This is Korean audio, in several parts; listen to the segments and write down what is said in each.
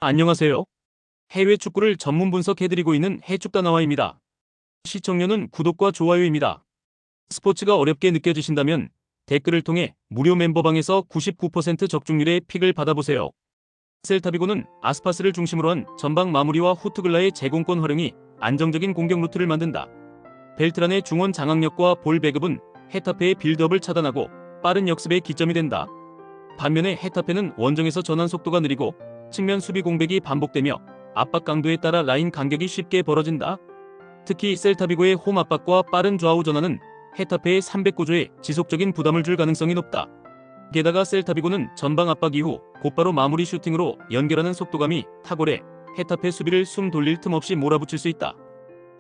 안녕하세요. 해외 축구를 전문 분석해드리고 있는 해축다나와입니다. 시청료는 구독과 좋아요입니다. 스포츠가 어렵게 느껴지신다면 댓글을 통해 무료 멤버방에서 99% 적중률의 픽을 받아보세요. 셀타비고는 아스파스를 중심으로 한 전방 마무리와 후트글라의 제공권 활용이 안정적인 공격 루트를 만든다. 벨트란의 중원 장악력과 볼 배급은 헤타페의 빌드업을 차단하고 빠른 역습의 기점이 된다. 반면에 헤타페는 원정에서 전환 속도가 느리고 측면 수비 공백이 반복되며 압박 강도에 따라 라인 간격이 쉽게 벌어진다. 특히 셀타비고의 홈 압박과 빠른 좌우 전환은 헤타페의 300구조에 지속적인 부담을 줄 가능성이 높다. 게다가 셀타비고는 전방 압박 이후 곧바로 마무리 슈팅으로 연결하는 속도감이 탁월해 헤타페 수비를 숨 돌릴 틈 없이 몰아붙일 수 있다.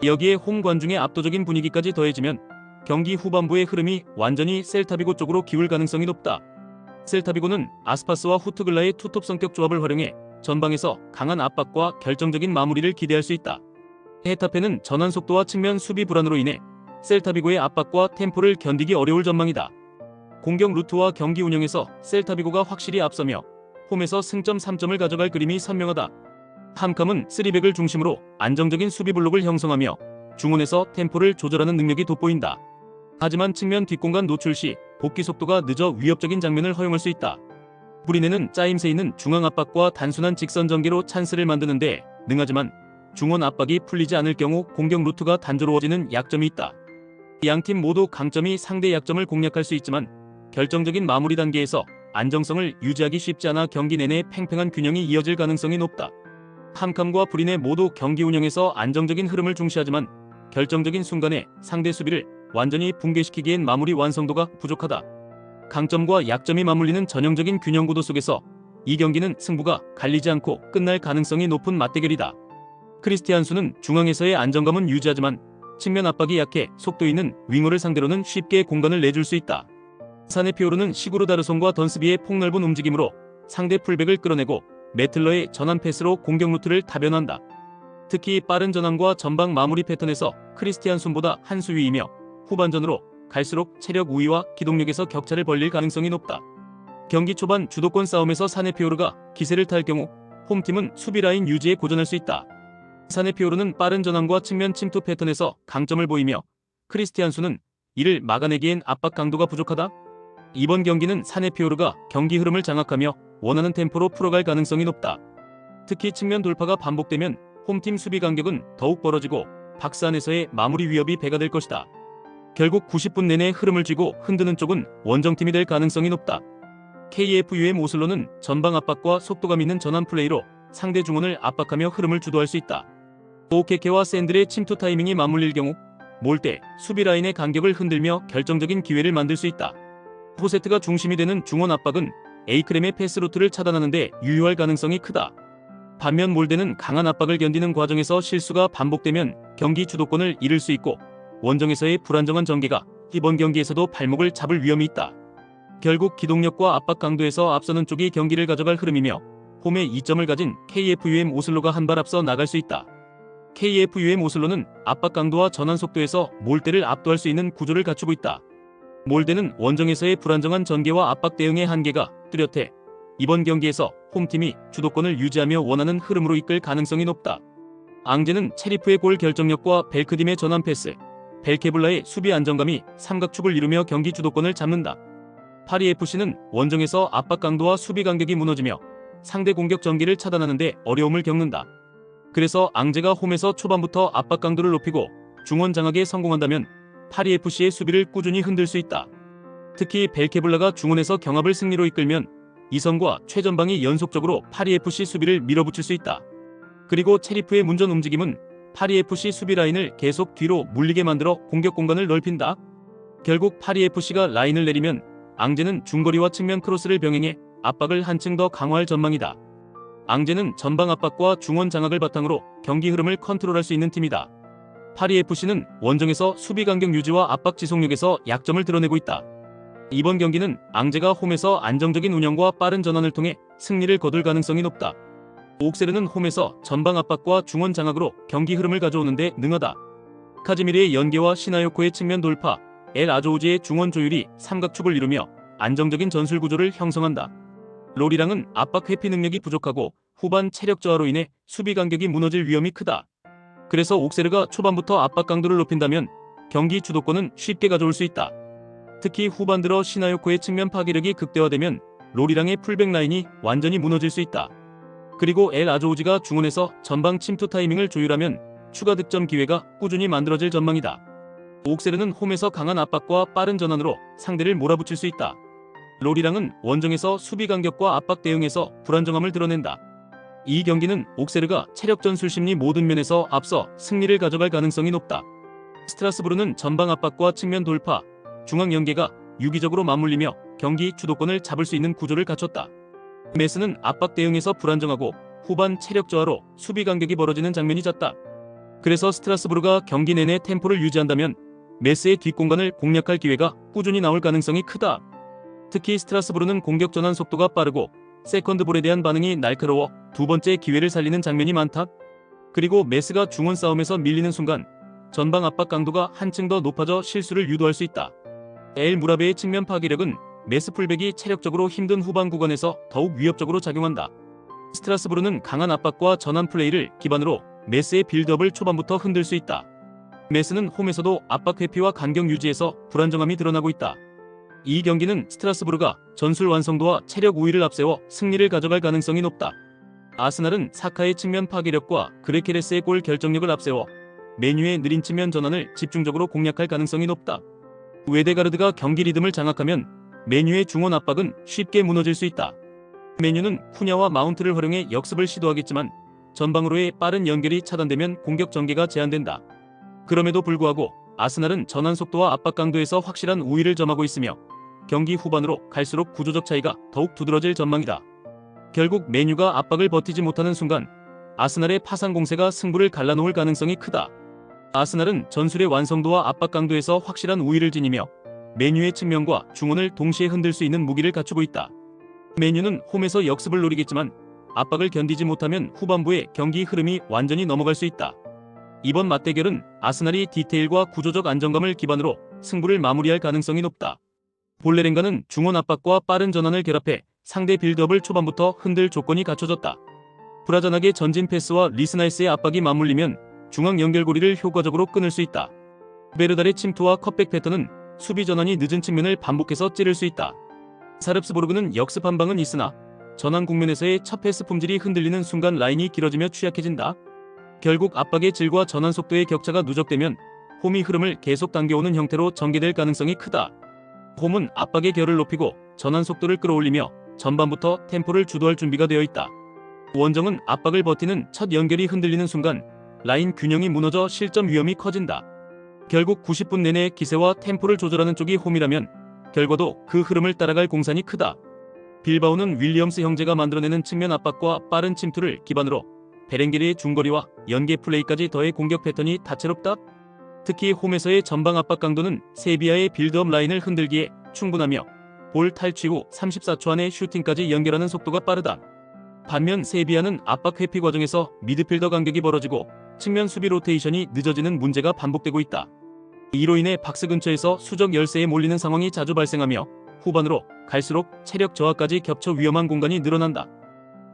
여기에 홈 관중의 압도적인 분위기까지 더해지면 경기 후반부의 흐름이 완전히 셀타비고 쪽으로 기울 가능성이 높다. 셀타비고는 아스파스와 후트글라의 투톱 성격 조합을 활용해 전방에서 강한 압박과 결정적인 마무리를 기대할 수 있다. 헤타페는 전환 속도와 측면 수비 불안으로 인해 셀타비고의 압박과 템포를 견디기 어려울 전망이다. 공격 루트와 경기 운영에서 셀타비고가 확실히 앞서며 홈에서 승점 3점을 가져갈 그림이 선명하다. 함캄은 3백을 중심으로 안정적인 수비 블록을 형성하며 중원에서 템포를 조절하는 능력이 돋보인다. 하지만 측면 뒷공간 노출 시 복귀 속도가 늦어 위협적인 장면을 허용할 수 있다. 브리네는 짜임새 있는 중앙 압박과 단순한 직선 전개로 찬스를 만드는데 능하지만 중원 압박이 풀리지 않을 경우 공격 루트가 단조로워지는 약점이 있다. 양팀 모두 강점이 상대 약점을 공략할 수 있지만 결정적인 마무리 단계에서 안정성을 유지하기 쉽지 않아 경기 내내 팽팽한 균형이 이어질 가능성이 높다. 함캄과 브리네 모두 경기 운영에서 안정적인 흐름을 중시하지만 결정적인 순간에 상대 수비를 완전히 붕괴시키기엔 마무리 완성도가 부족하다. 강점과 약점이 맞물리는 전형적인 균형 구도 속에서 이 경기는 승부가 갈리지 않고 끝날 가능성이 높은 맞대결이다. 크리스티안수는 중앙에서의 안정감은 유지하지만 측면 압박이 약해 속도 있는 윙어를 상대로는 쉽게 공간을 내줄 수 있다. 사네피오르는 시구르다르손과 던스비의 폭넓은 움직임으로 상대 풀백을 끌어내고 메틀러의 전환 패스로 공격 루트를 다변한다. 특히 빠른 전환과 전방 마무리 패턴에서 크리스티안순보다 한 수 위이며 후반전으로 갈수록 체력 우위와 기동력에서 격차를 벌릴 가능성이 높다. 경기 초반 주도권 싸움에서 사네피오르가 기세를 탈 경우 홈팀은 수비 라인 유지에 고전할 수 있다. 사네피오르는 빠른 전환과 측면 침투 패턴에서 강점을 보이며 크리스티안수는 이를 막아내기엔 압박 강도가 부족하다. 이번 경기는 사네피오르가 경기 흐름을 장악하며 원하는 템포로 풀어갈 가능성이 높다. 특히 측면 돌파가 반복되면 홈팀 수비 간격은 더욱 벌어지고 박스 안에서의 마무리 위협이 배가 될 것이다. 결국 90분 내내 흐름을 쥐고 흔드는 쪽은 원정팀이 될 가능성이 높다. KFUM 오슬로는 전방 압박과 속도감 있는 전환 플레이로 상대 중원을 압박하며 흐름을 주도할 수 있다. 오케케와 샌들의 침투 타이밍이 맞물릴 경우 몰대, 수비 라인의 간격을 흔들며 결정적인 기회를 만들 수 있다. 포세트가 중심이 되는 중원 압박은 에이크렘의 패스 루트를 차단하는 데 유효할 가능성이 크다. 반면 몰대는 강한 압박을 견디는 과정에서 실수가 반복되면 경기 주도권을 잃을 수 있고 원정에서의 불안정한 전개가 이번 경기에서도 발목을 잡을 위험이 있다. 결국 기동력과 압박 강도에서 앞서는 쪽이 경기를 가져갈 흐름이며 홈에 2점을 가진 KFUM 오슬로가 한 발 앞서 나갈 수 있다. KFUM 오슬로는 압박 강도와 전환 속도에서 몰대를 압도할 수 있는 구조를 갖추고 있다. 몰대는 원정에서의 불안정한 전개와 압박 대응의 한계가 뚜렷해 이번 경기에서 홈팀이 주도권을 유지하며 원하는 흐름으로 이끌 가능성이 높다. 앙제는 체리프의 골 결정력과 벨크딤의 전환 패스, 벨케블라의 수비 안정감이 삼각축을 이루며 경기 주도권을 잡는다. 파리FC는 원정에서 압박 강도와 수비 간격이 무너지며 상대 공격 전개를 차단하는 데 어려움을 겪는다. 그래서 앙제가 홈에서 초반부터 압박 강도를 높이고 중원 장악에 성공한다면 파리FC의 수비를 꾸준히 흔들 수 있다. 특히 벨케블라가 중원에서 경합을 승리로 이끌면 이선과 최전방이 연속적으로 파리FC 수비를 밀어붙일 수 있다. 그리고 체리프의 문전 움직임은 파리FC 수비 라인을 계속 뒤로 물리게 만들어 공격 공간을 넓힌다. 결국 파리FC가 라인을 내리면 앙제는 중거리와 측면 크로스를 병행해 압박을 한층 더 강화할 전망이다. 앙제는 전방 압박과 중원 장악을 바탕으로 경기 흐름을 컨트롤할 수 있는 팀이다. 파리FC는 원정에서 수비 간격 유지와 압박 지속력에서 약점을 드러내고 있다. 이번 경기는 앙제가 홈에서 안정적인 운영과 빠른 전환을 통해 승리를 거둘 가능성이 높다. 옥세르는 홈에서 전방 압박과 중원 장악으로 경기 흐름을 가져오는데 능하다. 카즈미르의 연계와 시나요코의 측면 돌파, 엘 아조우지의 중원 조율이 삼각축을 이루며 안정적인 전술 구조를 형성한다. 로리랑은 압박 회피 능력이 부족하고 후반 체력 저하로 인해 수비 간격이 무너질 위험이 크다. 그래서 옥세르가 초반부터 압박 강도를 높인다면 경기 주도권은 쉽게 가져올 수 있다. 특히 후반 들어 시나요코의 측면 파괴력이 극대화되면 로리랑의 풀백 라인이 완전히 무너질 수 있다. 그리고 엘 아조우지가 중원에서 전방 침투 타이밍을 조율하면 추가 득점 기회가 꾸준히 만들어질 전망이다. 옥세르는 홈에서 강한 압박과 빠른 전환으로 상대를 몰아붙일 수 있다. 로리랑은 원정에서 수비 간격과 압박 대응에서 불안정함을 드러낸다. 이 경기는 옥세르가 체력 전술 심리 모든 면에서 앞서 승리를 가져갈 가능성이 높다. 스트라스부르는 전방 압박과 측면 돌파, 중앙 연계가 유기적으로 맞물리며 경기 주도권을 잡을 수 있는 구조를 갖췄다. 메스는 압박 대응에서 불안정하고 후반 체력 저하로 수비 간격이 벌어지는 장면이 잦다. 그래서 스트라스부르가 경기 내내 템포를 유지한다면 메스의 뒷공간을 공략할 기회가 꾸준히 나올 가능성이 크다. 특히 스트라스부르는 공격 전환 속도가 빠르고 세컨드볼에 대한 반응이 날카로워 두 번째 기회를 살리는 장면이 많다. 그리고 메스가 중원 싸움에서 밀리는 순간 전방 압박 강도가 한층 더 높아져 실수를 유도할 수 있다. 엘 무라베의 측면 파괴력은 메스 풀백이 체력적으로 힘든 후반 구간에서 더욱 위협적으로 작용한다. 스트라스부르는 강한 압박과 전환 플레이를 기반으로 메스의 빌드업을 초반부터 흔들 수 있다. 메스는 홈에서도 압박 회피와 간격 유지에서 불안정함이 드러나고 있다. 이 경기는 스트라스부르가 전술 완성도와 체력 우위를 앞세워 승리를 가져갈 가능성이 높다. 아스날은 사카의 측면 파괴력과 그레케레스의 골 결정력을 앞세워 메뉴의 느린 측면 전환을 집중적으로 공략할 가능성이 높다. 웨데가르드가 경기 리듬을 장악하면 메뉴의 중원 압박은 쉽게 무너질 수 있다. 메뉴는 쿠냐와 마운트를 활용해 역습을 시도하겠지만 전방으로의 빠른 연결이 차단되면 공격 전개가 제한된다. 그럼에도 불구하고 아스날은 전환 속도와 압박 강도에서 확실한 우위를 점하고 있으며 경기 후반으로 갈수록 구조적 차이가 더욱 두드러질 전망이다. 결국 메뉴가 압박을 버티지 못하는 순간 아스날의 파상 공세가 승부를 갈라놓을 가능성이 크다. 아스날은 전술의 완성도와 압박 강도에서 확실한 우위를 지니며 메뉴의 측면과 중원을 동시에 흔들 수 있는 무기를 갖추고 있다. 메뉴는 홈에서 역습을 노리겠지만 압박을 견디지 못하면 후반부에 경기 흐름이 완전히 넘어갈 수 있다. 이번 맞대결은 아스날이 디테일과 구조적 안정감을 기반으로 승부를 마무리할 가능성이 높다. 볼레렌가는 중원 압박과 빠른 전환을 결합해 상대 빌드업을 초반부터 흔들 조건이 갖춰졌다. 브라자나게 전진 패스와 리스나이스의 압박이 맞물리면 중앙 연결고리를 효과적으로 끊을 수 있다. 베르달의 침투와 컷백 패턴은 수비 전환이 늦은 측면을 반복해서 찌를 수 있다. 사르프스부르크는 역습 한 방은 있으나 전환 국면에서의 첫 패스 품질이 흔들리는 순간 라인이 길어지며 취약해진다. 결국 압박의 질과 전환 속도의 격차가 누적되면 홈이 흐름을 계속 당겨오는 형태로 전개될 가능성이 크다. 홈은 압박의 결을 높이고 전환 속도를 끌어올리며 전반부터 템포를 주도할 준비가 되어 있다. 원정은 압박을 버티는 첫 연결이 흔들리는 순간 라인 균형이 무너져 실점 위험이 커진다. 결국 90분 내내 기세와 템포를 조절하는 쪽이 홈이라면 결과도 그 흐름을 따라갈 공산이 크다. 빌바오는 윌리엄스 형제가 만들어내는 측면 압박과 빠른 침투를 기반으로 베렌게르의 중거리와 연계 플레이까지 더해 공격 패턴이 다채롭다. 특히 홈에서의 전방 압박 강도는 세비야의 빌드업 라인을 흔들기에 충분하며 볼 탈취 후 34초 안에 슈팅까지 연결하는 속도가 빠르다. 반면 세비야는 압박 회피 과정에서 미드필더 간격이 벌어지고 측면 수비 로테이션이 늦어지는 문제가 반복되고 있다. 이로 인해 박스 근처에서 수적 열세에 몰리는 상황이 자주 발생하며 후반으로 갈수록 체력 저하까지 겹쳐 위험한 공간이 늘어난다.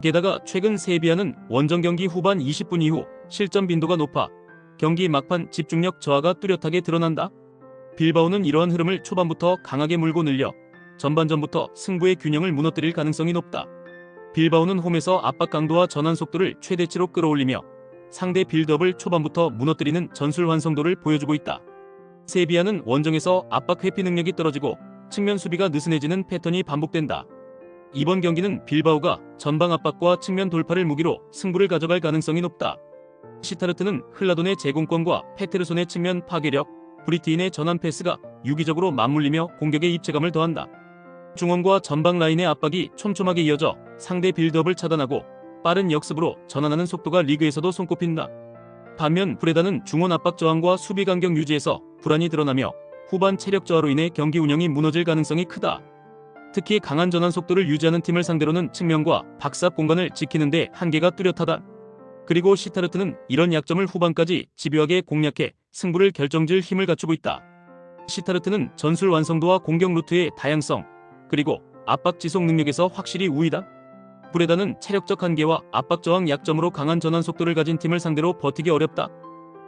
게다가 최근 세비야는 원정 경기 후반 20분 이후 실점 빈도가 높아 경기 막판 집중력 저하가 뚜렷하게 드러난다. 빌바오는 이러한 흐름을 초반부터 강하게 물고 늘려 전반전부터 승부의 균형을 무너뜨릴 가능성이 높다. 빌바오는 홈에서 압박 강도와 전환 속도를 최대치로 끌어올리며 상대 빌드업을 초반부터 무너뜨리는 전술 완성도를 보여주고 있다. 세비야는 원정에서 압박 회피 능력이 떨어지고 측면 수비가 느슨해지는 패턴이 반복된다. 이번 경기는 빌바오가 전방 압박과 측면 돌파를 무기로 승부를 가져갈 가능성이 높다. 시타르트는 흘라돈의 제공권과 페테르손의 측면 파괴력, 브리티인의 전환 패스가 유기적으로 맞물리며 공격에 입체감을 더한다. 중원과 전방 라인의 압박이 촘촘하게 이어져 상대 빌드업을 차단하고 빠른 역습으로 전환하는 속도가 리그에서도 손꼽힌다. 반면 브레다는 중원 압박 저항과 수비 간격 유지에서 불안이 드러나며 후반 체력 저하로 인해 경기 운영이 무너질 가능성이 크다. 특히 강한 전환 속도를 유지하는 팀을 상대로는 측면과 박스앞 공간을 지키는 데 한계가 뚜렷하다. 그리고 시타르트는 이런 약점을 후반까지 집요하게 공략해 승부를 결정질 힘을 갖추고 있다. 시타르트는 전술 완성도와 공격 루트의 다양성, 그리고 압박 지속 능력에서 확실히 우위다. 불에 다는 체력적 한계와 압박 저항 약점으로 강한 전환 속도를 가진 팀을 상대로 버티기 어렵다.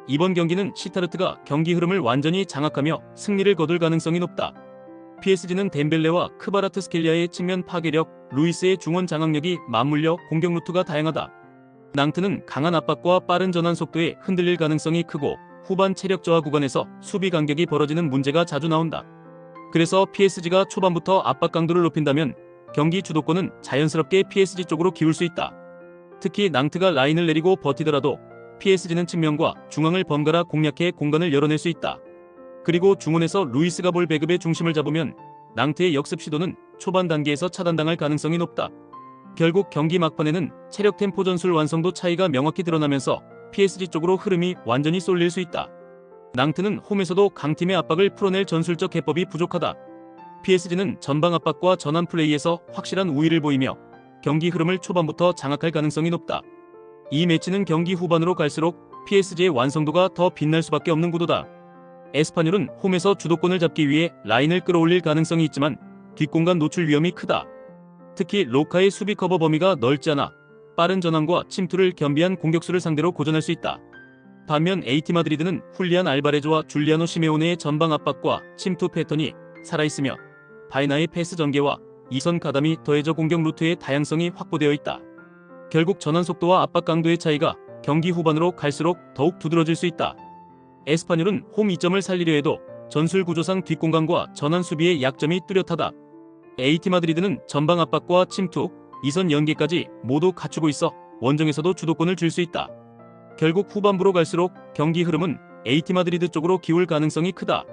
이번 경기는 시타르트가 경기 흐름을 완전히 장악하며 승리를 거둘 가능성이 높다. PSG는 덴벨레와 크바라트스켈리아의 측면 파괴력, 루이스의 중원 장악력이 맞물려 공격 루트가 다양하다. 낭트는 강한 압박과 빠른 전환 속도에 흔들릴 가능성이 크고 후반 체력 저하 구간에서 수비 간격이 벌어지는 문제가 자주 나온다. 그래서 PSG가 초반부터 압박 강도를 높인다면 경기 주도권은 자연스럽게 PSG 쪽으로 기울 수 있다. 특히 낭트가 라인을 내리고 버티더라도 PSG는 측면과 중앙을 번갈아 공략해 공간을 열어낼 수 있다. 그리고 중원에서 루이스가 볼 배급의 중심을 잡으면 낭트의 역습 시도는 초반 단계에서 차단당할 가능성이 높다. 결국 경기 막판에는 체력 템포 전술 완성도 차이가 명확히 드러나면서 PSG 쪽으로 흐름이 완전히 쏠릴 수 있다. 낭트는 홈에서도 강팀의 압박을 풀어낼 전술적 해법이 부족하다. PSG는 전방 압박과 전환 플레이에서 확실한 우위를 보이며 경기 흐름을 초반부터 장악할 가능성이 높다. 이 매치는 경기 후반으로 갈수록 PSG의 완성도가 더 빛날 수밖에 없는 구도다. 에스파뇰은 홈에서 주도권을 잡기 위해 라인을 끌어올릴 가능성이 있지만 뒷공간 노출 위험이 크다. 특히 로카의 수비 커버 범위가 넓지 않아 빠른 전환과 침투를 겸비한 공격수를 상대로 고전할 수 있다. 반면 AT 마드리드는 훌리안 알바레즈와 줄리아노 시메오네의 전방 압박과 침투 패턴이 살아있으며 바이나의 패스 전개와 이선 가담이 더해져 공격 루트의 다양성이 확보되어 있다. 결국 전환 속도와 압박 강도의 차이가 경기 후반으로 갈수록 더욱 두드러질 수 있다. 에스파뇰은 홈 이점을 살리려 해도 전술 구조상 뒷공간과 전환 수비의 약점이 뚜렷하다. AT 마드리드는 전방 압박과 침투, 이선 연계까지 모두 갖추고 있어 원정에서도 주도권을 줄 수 있다. 결국 후반부로 갈수록 경기 흐름은 AT 마드리드 쪽으로 기울 가능성이 크다.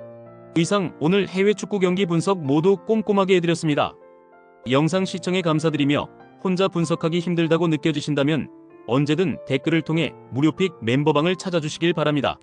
이상 오늘 해외 축구 경기 분석 모두 꼼꼼하게 해드렸습니다. 영상 시청에 감사드리며 혼자 분석하기 힘들다고 느껴지신다면 언제든 댓글을 통해 무료픽 멤버방을 찾아주시길 바랍니다.